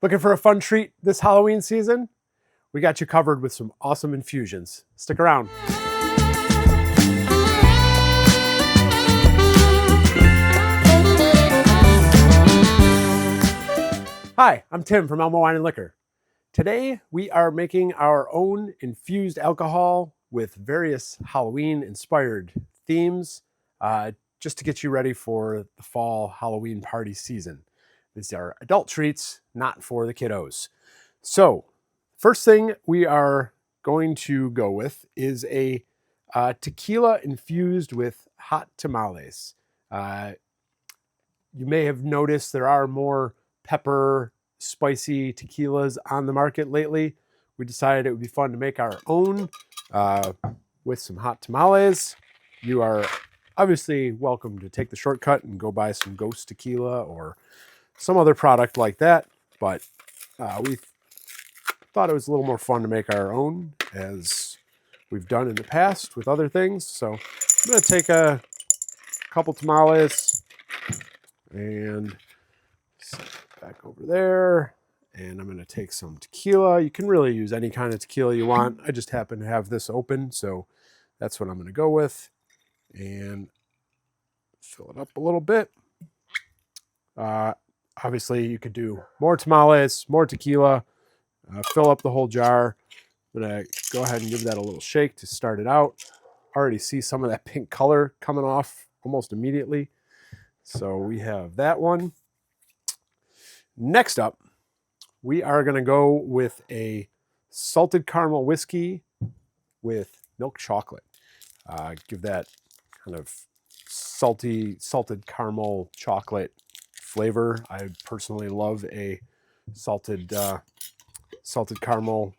Looking for a fun treat this Halloween season? We got you covered with some awesome infusions. Stick around. Hi, I'm Tim from Elma Wine and Liquor. Today we are making our own infused alcohol with various Halloween-inspired themes, just to get you ready for the fall Halloween party season. These are adult treats, not for the kiddos. So, first thing we are going to go with is a tequila infused with hot tamales. You may have noticed there are more pepper, spicy tequilas on the market lately. We decided it would be fun to make our own with some hot tamales. You are obviously welcome to take the shortcut and go buy some Ghost tequila or some other product like that, but we thought it was a little more fun to make our own, as we've done in the past with other things. So I'm going to take a couple tamales and set it back over there, and I'm going to take some tequila. You can really use any kind of tequila you want. I just happen to have this open, so that's what I'm going to go with, and fill it up a little bit. Obviously, you could do more tamales, more tequila, fill up the whole jar. I'm going to go ahead and give that a little shake to start it out. Already see some of that pink color coming off almost immediately. So we have that one. Next up, we are going to go with a salted caramel whiskey with milk chocolate. Give that kind of salted caramel chocolate flavor. I personally love a salted caramel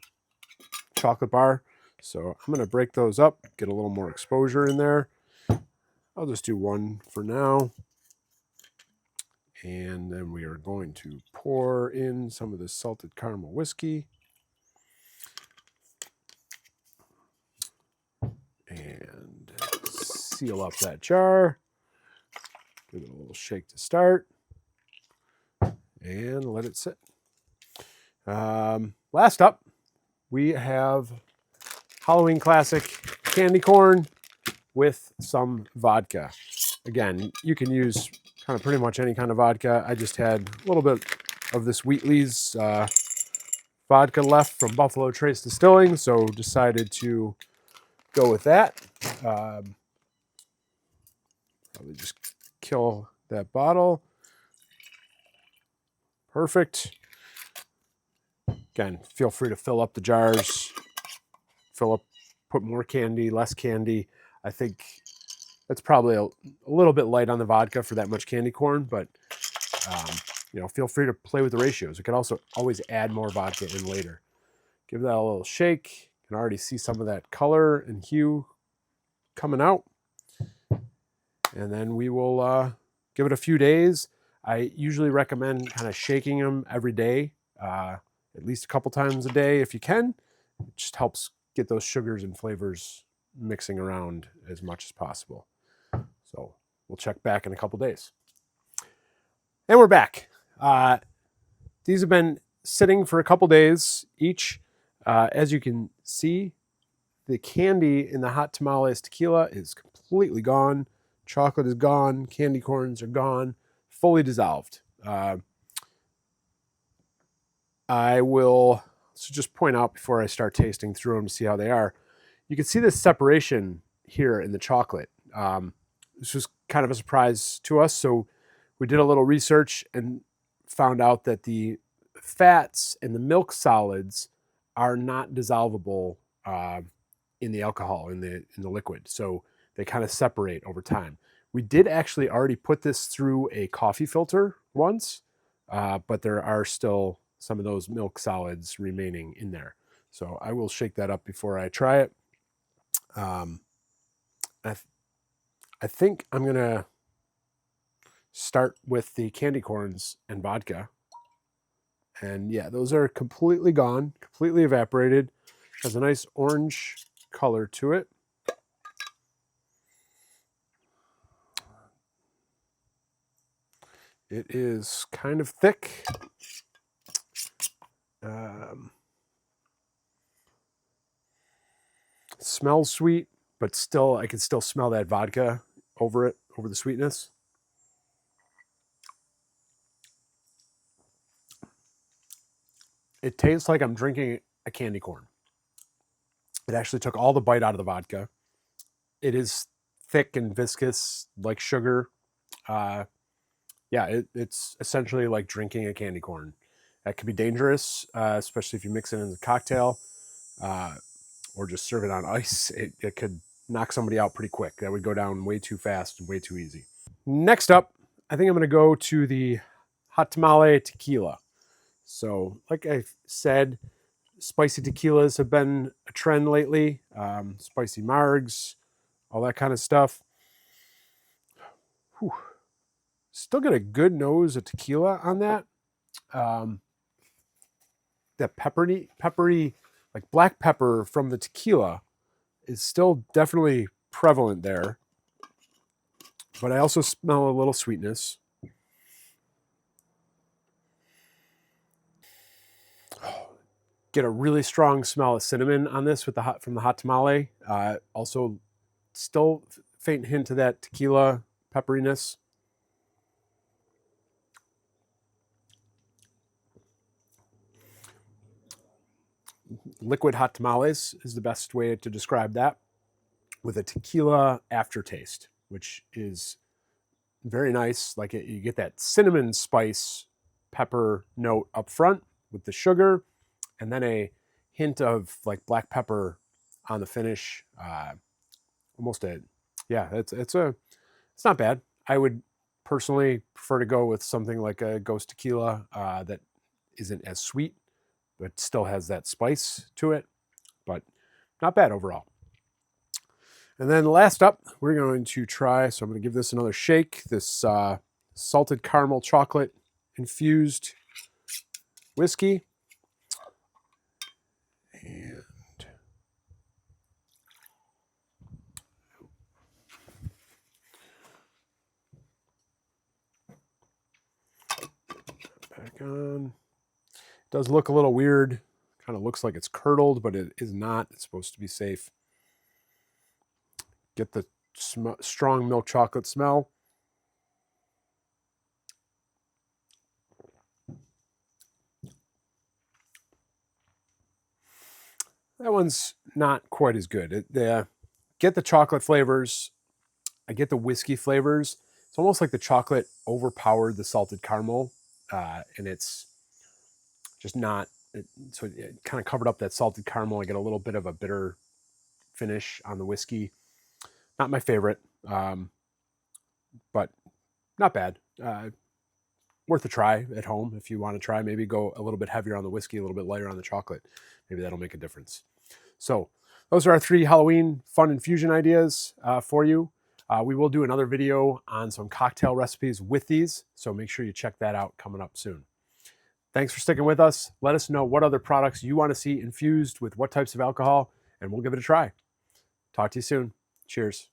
chocolate bar. So I'm going to break those up, get a little more exposure in there. I'll just do one for now. And then we are going to pour in some of this salted caramel whiskey. And seal up that jar. Give it a little shake to start. And let it sit. Last up, we have Halloween classic candy corn with some vodka. Again, you can use kind of pretty much any kind of vodka. I just had a little bit of this Wheatley's vodka left from Buffalo Trace Distilling, so decided to go with that. Probably just kill that bottle. Perfect. Again, feel free to fill up the jars. Fill up, put more candy, less candy. I think that's probably a little bit light on the vodka for that much candy corn, but feel free to play with the ratios. You can also always add more vodka in later. Give that a little shake. You can already see some of that color and hue coming out. And then we will give it a few days. I usually recommend kind of shaking them every day, at least a couple times a day if you can. It just helps get those sugars and flavors mixing around as much as possible. So we'll check back in a couple days. And we're back. These have been sitting for a couple days each. As you can see, the candy in the hot tamales tequila is completely gone. Chocolate is gone. Candy corns are gone. Fully dissolved. I will just point out before I start tasting through them to see how they are. You can see this separation here in the chocolate. This was kind of a surprise to us, so we did a little research and found out that the fats and the milk solids are not dissolvable in the alcohol, in the liquid, so they kind of separate over time. We did actually already put this through a coffee filter once, but there are still some of those milk solids remaining in there. So I will shake that up before I try it. I think I'm going to start with the candy corns and vodka. And yeah, those are completely gone, completely evaporated. Has a nice orange color to it. It is kind of thick. smells sweet, but still, I can still smell that vodka over it, over the sweetness. It tastes like I'm drinking a candy corn. It actually took all the bite out of the vodka. It is thick and viscous like sugar. Yeah, it's essentially like drinking a candy corn. That could be dangerous, especially if you mix it in a cocktail or just serve it on ice. It could knock somebody out pretty quick. That would go down way too fast and way too easy. Next up, I think I'm going to go to the Hot Tamale Tequila. So, like I said, spicy tequilas have been a trend lately. Spicy margs, all that kind of stuff. Whew. Still got a good nose of tequila on that. That peppery, like black pepper from the tequila is still definitely prevalent there. But I also smell a little sweetness. Get a really strong smell of cinnamon on this with from the hot tamale. Also, still faint hint of that tequila pepperiness. Liquid hot tamales is the best way to describe that, with a tequila aftertaste, which is very nice. Like you get that cinnamon spice pepper note up front with the sugar, and then a hint of like black pepper on the finish. Almost yeah, it's not bad. I would personally prefer to go with something like a ghost tequila that isn't as sweet, but still has that spice to it. But not bad overall. And then last up, we're going to try, so I'm going to give this another shake, this salted caramel chocolate infused whiskey. And back on. It does look a little weird. Kind of looks like it's curdled, but it is not. It's supposed to be safe. Get the strong milk chocolate smell. That one's not quite as good. Get the chocolate flavors. I get the whiskey flavors. It's almost like the chocolate overpowered the salted caramel, and it's just not. So it kind of covered up that salted caramel. I get a little bit of a bitter finish on the whiskey. Not my favorite, but not bad. Worth a try at home if you want to try. Maybe go a little bit heavier on the whiskey, a little bit lighter on the chocolate. Maybe that'll make a difference. So those are our 3 Halloween fun infusion ideas for you. We will do another video on some cocktail recipes with these, so make sure you check that out coming up soon. Thanks for sticking with us. Let us know what other products you want to see infused with what types of alcohol, and we'll give it a try. Talk to you soon. Cheers.